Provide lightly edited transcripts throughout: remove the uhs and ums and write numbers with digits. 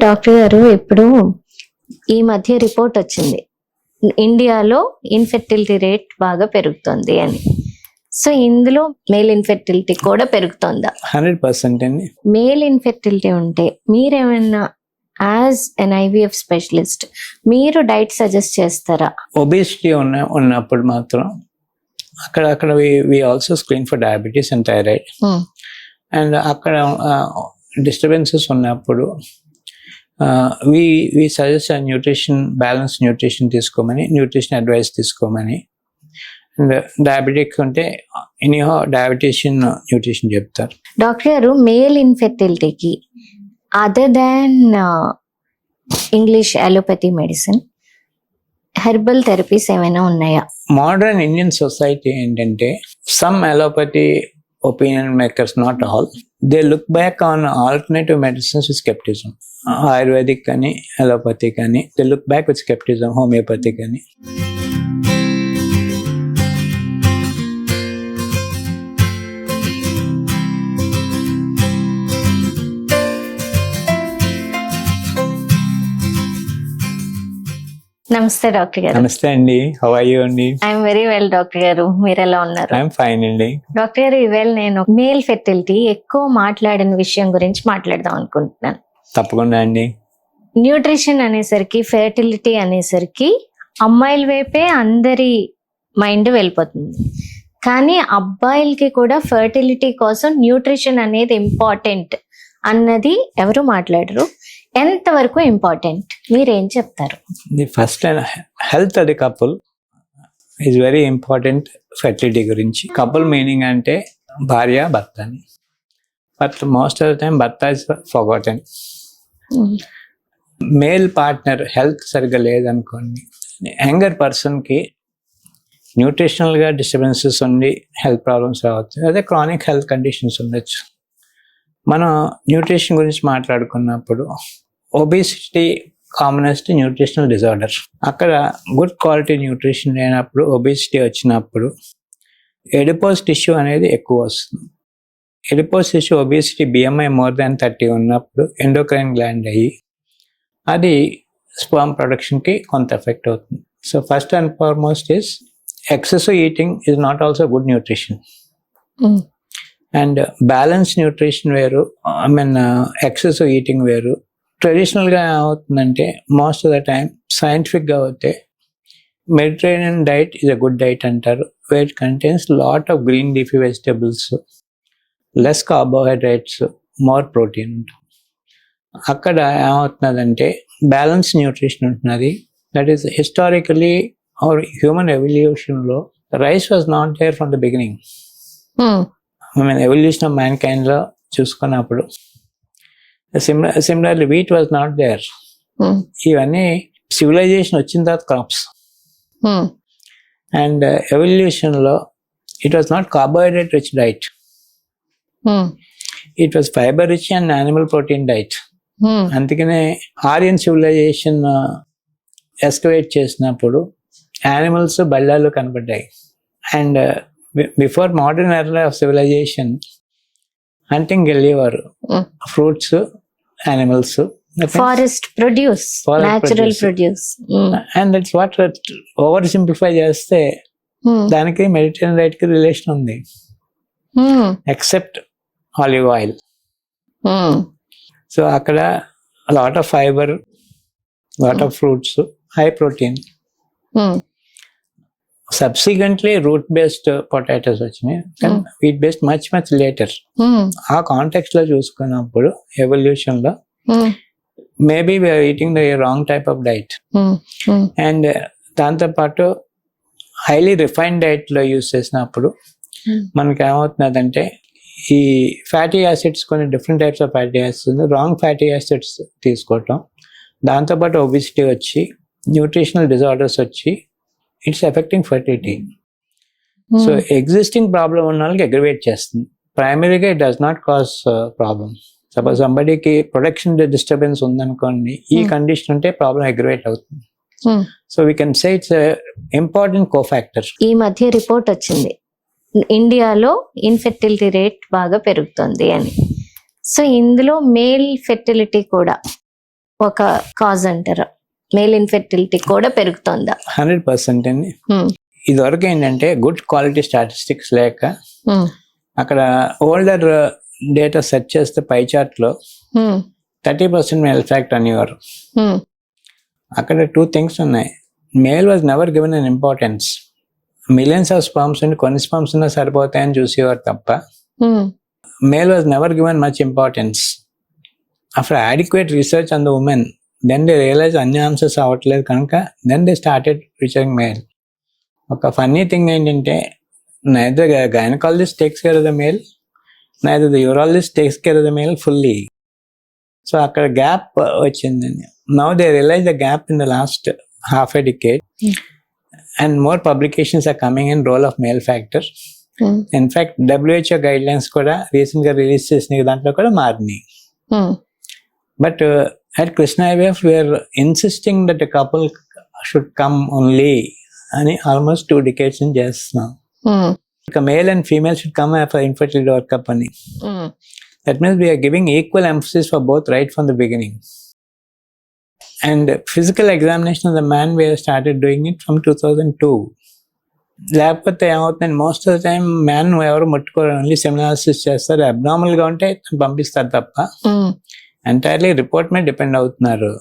Doctor గారు ఇప్పుడు ఈ మధ్య రిపోర్ట్ వచ్చింది, ఇండియాలో ఇన్ఫెర్టిలిటీ రేట్ బాగా పెరుగుతుంది అని. సో ఇందులో మేల్ ఇన్ఫెర్టిలిటీ కూడా పెరుగుతుందా? 100% అండి. మేల్ ఇన్ఫెర్టిలిటీ ఉంటే మీరేమైనా యాజ్ ఎన్ ఐవీఎఫ్ స్పెషలిస్ట్ మీరు డైట్ సజెస్ట్ చేస్తారా? ఒబేసిటీ ఉన్నప్పుడు మాత్రం అక్కడ we also screen for diabetes and thyroid. And అక్కడ డిస్టర్బెన్సెస్ ఉన్నప్పుడు we suggest nutrition, balance nutrition తీసుకోమని, న్యూట్రిషన్ అడ్వైస్ తీసుకోమని. అండ్ డయాబెటిక్ ఉంటే ఎనీహౌ డయాబెటిషియన్ న్యూట్రిషన్ చెప్తారు. డాక్టర్ గారు, మేల్ ఇన్ఫెర్టిలిటీకి other than English allopathy medicine herbal therapies ఏమైనా ఉన్నాయా? మోడర్న్ ఇండియన్ సొసైటీ ఏంటంటే some allopathy opinion makers, not all, they look back on alternative medicines with skepticism. Ayurvedic kani, allopathy kani, they look back with skepticism, homeopathy kani. నమస్తే doctor గారు. నమస్తే అండి. How are you అండి? I'm very well doctor గారు, మీరు ఎలా ఉన్నారు? I'm fine అండి. డాక్టర్ గారు, ఈవేళ నేను మేల్ ఫెర్టిలిటీ ఎక్కువ మాట్లాడిన విషయం గురించి మాట్లాడదాం అనుకుంటున్నాను. తప్పకుండా అండి. న్యూట్రిషన్ అనేసరికి, ఫెర్టిలిటీ అనేసరికి అమ్మాయిల వైపే అందరి మైండ్ వెళ్ళిపోతుంది. కానీ అబ్బాయిలకి కూడా ఫెర్టిలిటీ కోసం న్యూట్రిషన్ అనేది ఇంపార్టెంట్ అన్నది ఎవరు మాట్లాడరు. ఎంతవరకు ఇంపార్టెంట్, మీరేం చెప్తారు? ది ఫస్ట్ హెల్త్ అది couple is very important. Fertility గురించి కపుల్ మీనింగ్ అంటే భార్య భర్త అని. But most of the time భర్త is forgotten. Male partner health సరిగ్గా లేదనుకోండి, యంగర్ పర్సన్కి న్యూట్రిషనల్గా డిస్టర్బెన్సెస్ ఉండి హెల్త్ ప్రాబ్లమ్స్ రావచ్చు. అదే క్రానిక్ హెల్త్ కండిషన్స్ ఉండొచ్చు. మనం న్యూట్రిషన్ గురించి మాట్లాడుకున్నప్పుడు ఒబేసిటీ కామనెస్ట్ న్యూట్రిషనల్ డిజార్డర్. అక్కడ గుడ్ క్వాలిటీ న్యూట్రిషన్ లేనప్పుడు, ఒబేసిటీ వచ్చినప్పుడు ఎడిపోస్ టిష్యూ అనేది ఎక్కువ వస్తుంది. Adipose tissue obesity BMI more than 30 ఉన్నప్పుడు ఎండోక్రైన్ గ్లాండ్ అయ్యి అది స్పర్మ్ ప్రొడక్షన్కి కొంత ఎఫెక్ట్ అవుతుంది. So first and foremost is excessive eating is not also good nutrition. And balance nutrition వేరు, ఎక్సెసివ్ ఈటింగ్ వేరు. ట్రెడిషనల్గా ఏమవుతుందంటే మోస్ట్ ఆఫ్ ద టైం సైంటిఫిక్గా అవుతే Mediterranean diet is a good diet అంటారు, where it contains lot of green leafy vegetables, less carbohydrates, more protein. అక్కడ ఏమవుతున్నదంటే balance nutrition ఉంటున్నది. That is historically or human ఎవల్యూషన్లో rice was not there from the beginning. Evolution of man కైండ్లో చూసుకున్నప్పుడు similarly wheat was not there. ఇవన్నీ civilization వచ్చిన తర్వాత crops. And ఎవల్యూషన్లో it was not carbohydrate rich diet, it was fibre rich and animal protein diet. అందుకనే Aryan civilization excavate చేసినప్పుడు animals బళ్ళాలు కనబడ్డాయి. And before modern era of civilization hunting వెళ్ళేవారు, fruits, animals, forest produce, natural produce. And that's what over simplify చేస్తే దానికి Mediterranean diet కి relation ఉంది, except olive oil. So అక్కడ lot of fibre, lot of fruits, high protein. Subsequently root based potatoes వచ్చినాయి, wheat based much much later. ఆ context లో చూసుకున్నప్పుడు evolution లో maybe we are eating the wrong type of diet. And దాంతోపాటు highly refined diet లో use చేసినప్పుడు మనకి ఏమవుతున్నదంటే ఈ ఫ్యాటీ యాసిడ్స్, కొన్ని different types of fatty acids, wrong fatty acids తీసుకోవటం, దాంతోపాటు ఒబిసిటీ వచ్చి, న్యూట్రిషనల్ డిజార్డర్స్ వచ్చి it's affecting fertility. So existing problem ఉన్న వాళ్ళకి అగ్రివేట్ చేస్తుంది. ప్రైమరీగా it does not cause problem. Suppose సంబడికి ప్రొడక్షన్ డిస్టర్బెన్స్ ఉందనుకోండి, ఈ కండిషన్ ఉంటే ప్రాబ్లం అగ్రివేట్ అవుతుంది. So we can say it's important cofactor. ఈ మధ్య రిపోర్ట్ వచ్చింది, ఇండియాలో ఇన్ఫెర్టిలిటీ రేట్ బాగా పెరుగుతుంది అని. సో ఇందులో మేల్ ఫెర్టిలిటీ కూడా ఒక కాజ్ అంటారు. మేల్ ఇన్ఫెర్టిలిటీ కూడా పెరుగుతుందా? 100% అండి. ఇదివరకు ఏంటంటే గుడ్ క్వాలిటీ స్టాటిస్టిక్స్ లేక అక్కడ ఓల్డర్ డేటా సెర్చ్ చేస్తే పై చార్ట్ లో 30% మేల్ ఫ్యాక్ట్ అనేవారు. అక్కడ 2 things ఉన్నాయి. Male was never given an importance. Millions of sperms ఉండి కొన్ని స్పర్మ్స్ ఉన్నా సరిపోతాయని చూసేవారు తప్ప male was never given much importance. After adequate research on the women then they realise అన్ని ఆన్సర్స్ అవ్వట్లేదు కనుక then they started researching male. ఒక ఫన్నీ థింగ్ ఏంటంటే neither gynecologist takes care of the male, neither the urologist takes care of the male fully. So అక్కడ gap వచ్చిందండి. Now they realize the gap in the last half a decade and more publications are coming in role of male factor. In fact WHO guidelines కూడా recent గా release చేసిన దాంట్లో కూడా మారినాయి. But at Krishna IVF we are insisting that a couple should come only అని almost 2 decades నుంచి చేస్తున్నాం. ఇక male and female should come for infertility workup అని. That means we are giving equal emphasis for both right from the beginning. And physical examination of the man we are started doing it from 2002. లేకపోతే ఏమవుతుందండి, most of the time man ఎవరు ముట్టుకోరు, only semen analysis చేస్తారు. Abnormal గా ఉంటే పంపిస్తారు తప్ప entirely report మీద డిపెండ్ అవుతున్నారు.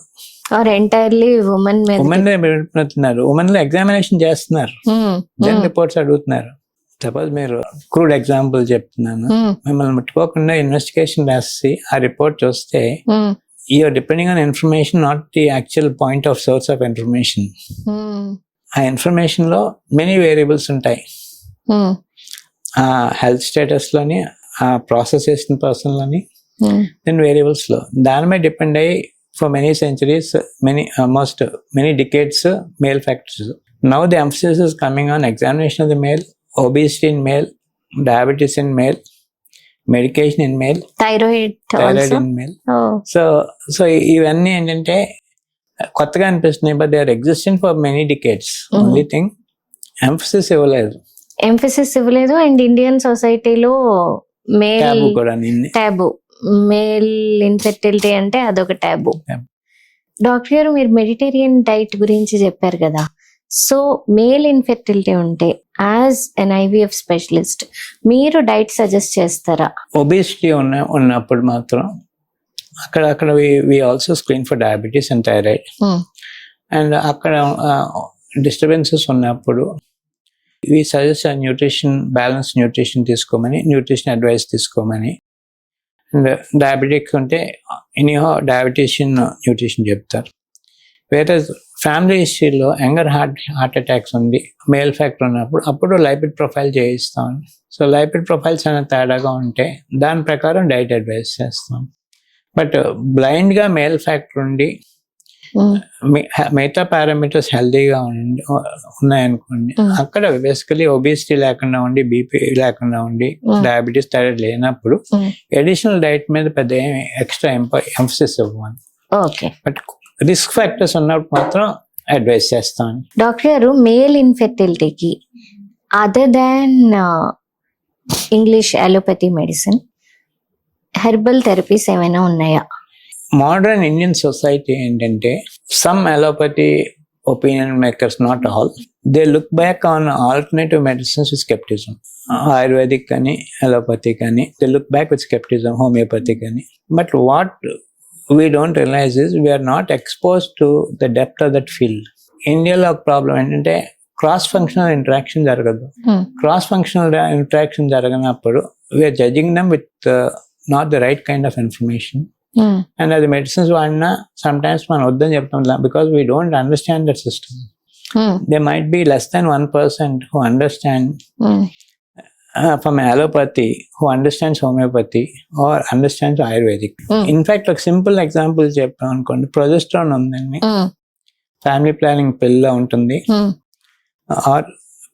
ఉమెన్ లో ఎగ్జామినేషన్ చేస్తున్నారు, దెన్ రిపోర్ట్స్ అడుగుతున్నారు. సపోజ్ మీరు క్రూడ్ ఎగ్జాంపుల్ చెప్తున్నాను, మిమ్మల్ని ముట్టుకోకుండా ఇన్వెస్టిగేషన్ రాసి ఆ రిపోర్ట్ చూస్తే you're depending on information, not the actual point of source of information. ఆ ఇన్ఫర్మేషన్ లో మెనీ వేరియబుల్స్ ఉంటాయి. ఆ హెల్త్ స్టేటస్ లోని, ఆ ప్రాసెస్ చేసిన పర్సన్ లోని, దెన్ వేరియబుల్స్ లో దాని మీద డిపెండ్ అయ్యి for many centuries, many decades, male factors. Now the emphasis is coming on examination of the male, obesity in male, diabetes in male, medication in male, thyroid in male. So ఇవన్నీ ఏంటంటే కొత్తగా అనిపిస్తున్నాయి, but they are existing for many decades. Only thing emphasis ఇవ్వలేదు. And Indian సొసైటీలో male టాబు, male infertility అంటే అదొక టాబు. Doctor గారు, మీరు మెడిటేరియన్ డైట్ గురించి చెప్పారు కదా, సో మేల్ ఇన్ఫెర్టిలిటీ ఉంటే యాజ్ ఎన్ ఐవీఎఫ్ స్పెషలిస్ట్ మీరు డైట్ సజెస్ట్ చేస్తారా? ఒబేసిటీ ఉన్నప్పుడు మాత్రం అక్కడ we also screen for diabetes and thyroid. And అక్కడ డిస్టర్బెన్సెస్ ఉన్నప్పుడు we suggest nutrition, balance nutrition తీసుకోమని, న్యూట్రిషన్ అడ్వైస్ తీసుకోమని. అండ్ డయాబెటిక్ ఉంటే ఎనీహో డయాబెటీషియన్ న్యూట్రిషన్ చెప్తారు. వేరే ఫ్యామిలీ హిస్టరీలో యంగర్ హార్ట్ అటాక్స్ ఉంది, మేల్ ఫ్యాక్టర్ ఉన్నప్పుడు అప్పుడు లైపిడ్ ప్రొఫైల్ చేయిస్తాం. సో లైపిడ్ ప్రొఫైల్స్ అనేది తేడాగా ఉంటే దాని ప్రకారం డైట్ అడ్వైస్ చేస్తాం. బట్ బ్లైండ్గా మేల్ ఫ్యాక్టర్ ఉండి మిగతా పారామీటర్స్ హెల్దీగా ఉన్నాయనుకోండి, అక్కడ బేసికలీ ఒబేసిటీ లేకుండా ఉండి, బీపీ లేకుండా ఉండి, డయాబెటీస్ థైరాయిడ్ లేనప్పుడు అడిషనల్ డైట్ మీద పెద్ద ఎక్స్ట్రా ఎంఫసిస్ ఇవ్వాలి. బట్ రిస్క్ ఫ్యాక్టర్స్ ఉన్నప్పుడు మాత్రం అడ్వైస్ చేస్తాను. డాక్టర్ గారు, మేల్ ఇన్ఫెర్టిలిటీకి other than English allopathy medicine herbal therapies ఏమైనా ఉన్నాయా? మోడర్న్ ఇండియన్ సొసైటీ ఏంటంటే some allopathy opinion makers, not all, they look back on alternative medicines with scepticism. Ayurvedic కానీ అలోపతి కానీ they look back with scepticism, homeopathy కానీ. But what we don't realise is we are not expose to the depth of that field. ఇండియాలో ఒక problem ఏంటంటే cross functional interaction జరగదు. Cross functional interaction జరగనప్పుడు we're judging them with not the right kind of information. And అది medicines వాడినా some times మనం వద్దని చెప్తాం, because we don't understand that system. They might be less than 1% who understand from allopathy, who understands homeopathy or understands Ayurvedic. In fact, ఒక simple example చెప్పాం అనుకోండి, progesterone ఉందండి, family planning పిల్ల ఉంటుంది, ఆర్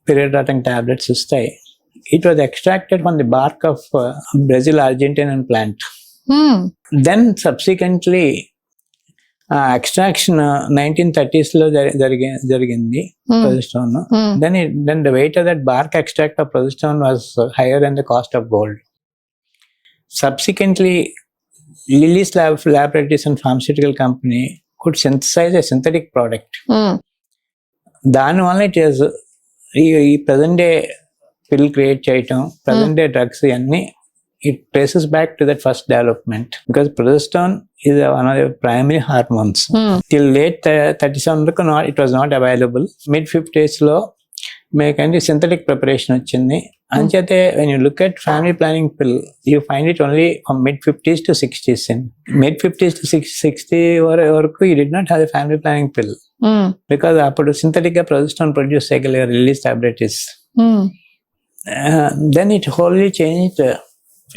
పీరియడ్ టాబ్లెట్స్ ఇస్తాయి. It was extracted from the bark of Brazil Argentinian plant. Then subsequently extraction 1930s లో జరిగింది progesterone. Then the weight of that bark extract of progesterone was higher than the cost of gold. Subsequently Lilly's Laboratories and Pharmaceutical Company could synthesize a synthetic product. దానివల్ల it is ఈ present day పిల్ create చేయటం, present day drugs ఇవన్నీ it traces back to that first development, because progesterone is one of the primary hormones. Till late 37 it was not available. Mid 50s లో మనకి synthetic preparation వచ్చింది. అంచేతే when you look at family planning pill, you find it only from mid 50s to 60s. In mid 50s to 60 వరకు you did not have a family planning pill, because అప్పుడు synthetic గా progesterone produce చేయగలిగారు Lilly's Laboratories. Then it wholly changed.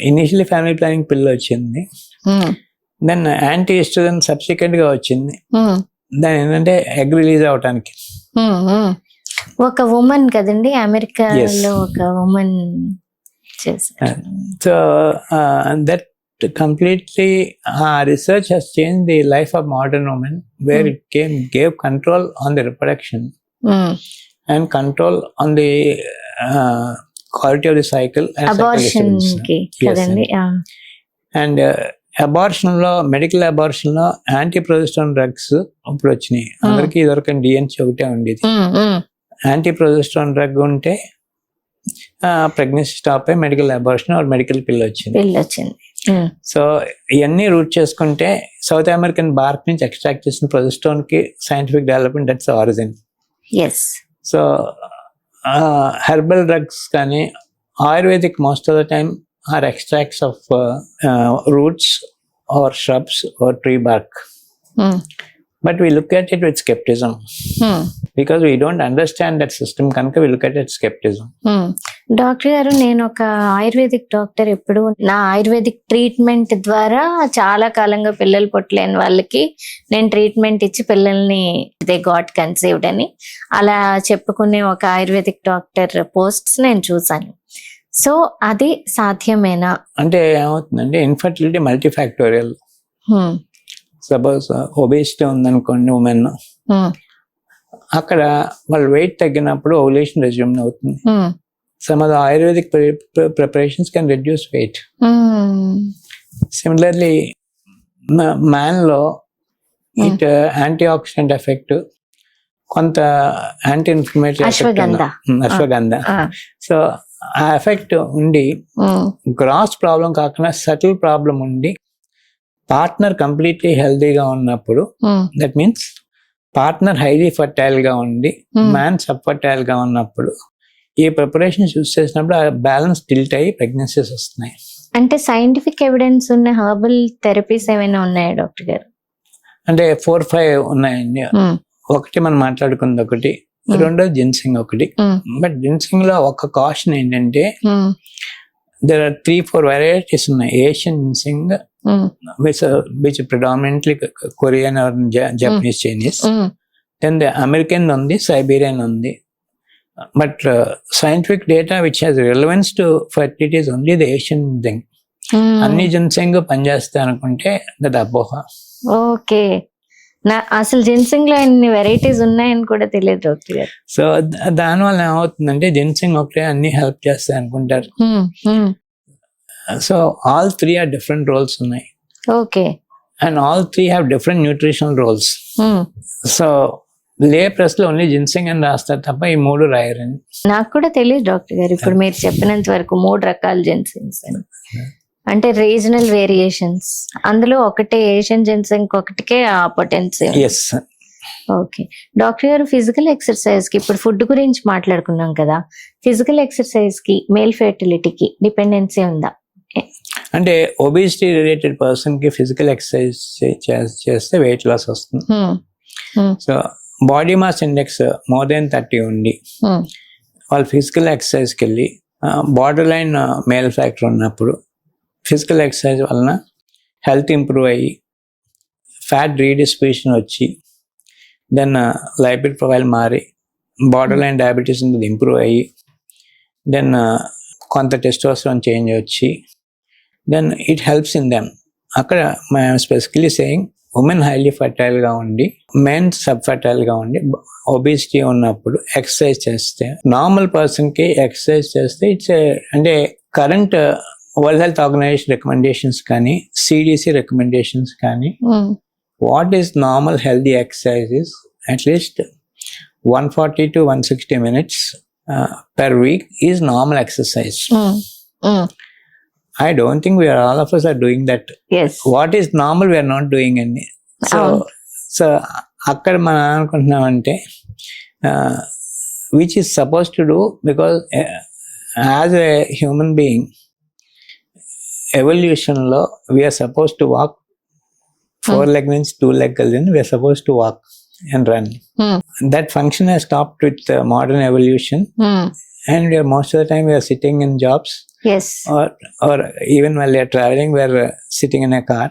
Initially family planning పిల్ వచ్చింది, then anti oestrogen subsequent గా వచ్చింది. దాని ఏంటంటే ఎగ్ రిలీజ్ అవటానికి ఒక ఉమెన్ కదండి అమెరికాలో ఒక ఉమెన్ చేశారు. So that completely research has change the life of modern women, where it gave control on the reproduction and control on the quality of the cycle and abortion ki kadandi. And abortion lo, medical abortion lo anti-progesterone drugs ఇప్పుడు వచ్చినాయి. అందరికి ఇదివరకు DNC ఒకటే ఉండేది. Anti-progesterone drug ఉంటే pregnancy stop అయ్యి medical abortion are medical పిల్ వచ్చింది. సో ఇవన్నీ రూట్ చేసుకుంటే సౌత్ అమెరికన్ బార్క్ నుంచి ఎక్స్ట్రాక్ట్ చేసిన ప్రొజెస్టరాన్ కి scientific development that's origin. So herbal drugs కానీ Ayurvedic most of the time are extracts of roots or shrubs or tree bark. But we look at it with skepticism, because we don't understand that system కనుక we look at it skepticism. Doctor గారు, నేను ఒక ayurvedic doctor. ఎప్పుడు నా ayurvedic treatment ద్వారా చాలా కాలంగా పిల్లలు పుట్టలేని వాళ్ళకి నేను ట్రీట్మెంట్ ఇచ్చి పిల్లల్ని దే గాట్ కన్సీవ్డ్ అని అలా చెప్పుకునే ఒక ఆయుర్వేదిక్ డాక్టర్ పోస్ట్స్ నేను చూసాను. సో అది సాధ్యమేనా? అంటే ఏమవుతుందంటే ఇన్ఫర్టిలిటీ మల్టీఫాక్టోరియల్. సపోజ్ ఒబేసిటీ ఉందనుకోండి ఉమెన్, అక్కడ వాళ్ళ వెయిట్ తగ్గినప్పుడు ఓవులేషన్ రెజ్యూమ్ అవుతుంది. Some of the Ayurvedic preparations can reduce weight. Similarly, man lo it antioxidant effect, కొంత యాంటీ ఇన్ఫ్లమేటరీ అశ్వగంధ. సో ఆ ఎఫెక్ట్ ఉండి గ్రాస్ ప్రాబ్లం కాకుండా సటిల్ ప్రాబ్లం ఉండి పార్ట్నర్ కంప్లీట్లీ హెల్తీగా ఉన్నప్పుడు, that means partner highly fertile గా ఉండి మ్యాన్ సబ్ ఫర్టైల్ గా ఉన్నప్పుడు ఈ ప్రిపరేషన్స్ యూజ్ చేసినప్పుడు ఆ బ్యాలెన్స్ టిల్ట్ అయ్యి ప్రెగ్నెన్సీస్ వస్తున్నాయి. అంటే సైంటిఫిక్ ఎవిడెన్స్ ఉన్న హెర్బల్ థెరపీస్ ఏమైనా ఉన్నాయా డాక్టర్ గారు? అంటే 4-5 ఉన్నాయండి. ఒకటి మనం మాట్లాడుకుంది ఒకటి, రెండోది జిన్సింగ్ ఒకటి. బట్ జిన్సింగ్ లో ఒక కాషన్ ఏంటంటే there are 3-4 varieties ఉన్నాయి. Asian ginseng, which predominantly Korean or Japanese Chinese. Then the American ఉంది, Siberian ఉంది. But scientific data which has relevance to fertility is only the Asian thing. అన్ని ginseng పనిచేస్తాయి అనుకుంటే that అపోహ. Okay, అసలు ginseng లో ఎన్ని వెరైటీస్ ఉన్నాయని కూడా తెలియదు డాక్టర్ గారు. సో దానివల్ల ఏమవుతుందంటే జిన్సింగ్ ఒకటే అన్ని హెల్ప్ చేస్తాయి అనుకుంటారు. So all 3 are different roles ఉన్నాయి. Okay, and all 3 have different nutritional roles. So lay press లో ఓన్లీ జిన్సింగ్ అని రాస్తారు తప్ప ఈ 3 రాయరండి. నాకు కూడా తెలియదు డాక్టర్ గారు, ఇప్పుడు మీరు చెప్పినంత వరకు 3 రకాల జిన్సింగ్స్ అని. అంటే రీజనల్ వేరియేషన్స్, అందులో ఒకటే ఏషియన్ జిన్సింగ్ ఒకటికే ఆ పొటెన్షియల్. ఓకే డాక్టర్ గారు, ఫిజికల్ ఎక్సర్సైజ్ కి, ఇప్పుడు ఫుడ్ గురించి మాట్లాడుకున్నాం కదా, ఫిజికల్ ఎక్సర్సైజ్ కి మేల్ ఫెర్టిలిటీకి డిపెండెన్సీ ఉందా? అంటే ఒబేసిటీ రిలేటెడ్ పర్సన్ కి ఫిజికల్ ఎక్సర్సైజ్ చేస్తే వెయిట్ లాస్ వస్తుంది. So body mass index more than 30 ఉండి వాళ్ళు ఫిజికల్ ఎక్సర్సైజ్కి వెళ్ళి బార్డర్ లైన్ మేల్ ఫ్యాక్టర్ ఉన్నప్పుడు ఫిజికల్ ఎక్సర్సైజ్ వలన హెల్త్ ఇంప్రూవ్ అయ్యి ఫ్యాట్ రీడిస్ట్రిబ్యూషన్ వచ్చి దెన్ లైపిడ్ ప్రొఫైల్ మారి బార్డర్ లైన్ డయాబెటీస్ అనేది ఇంప్రూవ్ అయ్యి దెన్ కొంత టెస్టోస్టెరాన్ చేంజ్ వచ్చి then it helps in them. అక్కడ మేము స్పెసిఫికలీ సేయింగ్ ఉమెన్ హైలీ ఫర్టైల్గా ఉండి మెన్ సబ్ ఫర్టైల్గా ఉండి ఒబేసిటీ ఉన్నప్పుడు ఎక్సర్సైజ్ చేస్తే, నార్మల్ పర్సన్కి ఎక్సర్సైజ్ చేస్తే ఇట్స్ అంటే current World Health Organization recommendations కానీ సిడిసి రికమెండేషన్స్ కానీ what is normal healthy exercises at least 140 to 160 minutes per week is normal exercise. I don't think all of us are doing that. Yes. What is normal we are not doing any. So అక్కడ మనం అనుకుంటున్నామంటే which is supposed to do, because as a human being evolution లో we are supposed to walk. 4 leg means 2 leg కలిసి we are supposed to walk and run. That function has stopped with modern evolution. And most of the time we are sitting in jobs. Yes. Or even while we are traveling we are sitting in a car.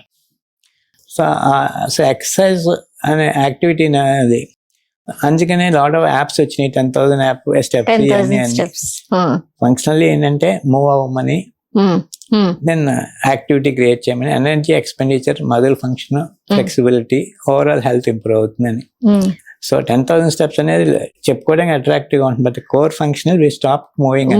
So exercise and activity అనేది అందుకనే lot of apps వచ్చినాయి. 10,000 app steps functionally ఏంటంటే move అవ్వమని, then activity create చేయమని, energy expenditure, muscle function, flexibility, overall health improve అవుతుందని. So 10,000 steps అనేది చెప్పుకోవడానికి అట్రాక్టివ్గా ఉంటుంది, but core function we stop moving.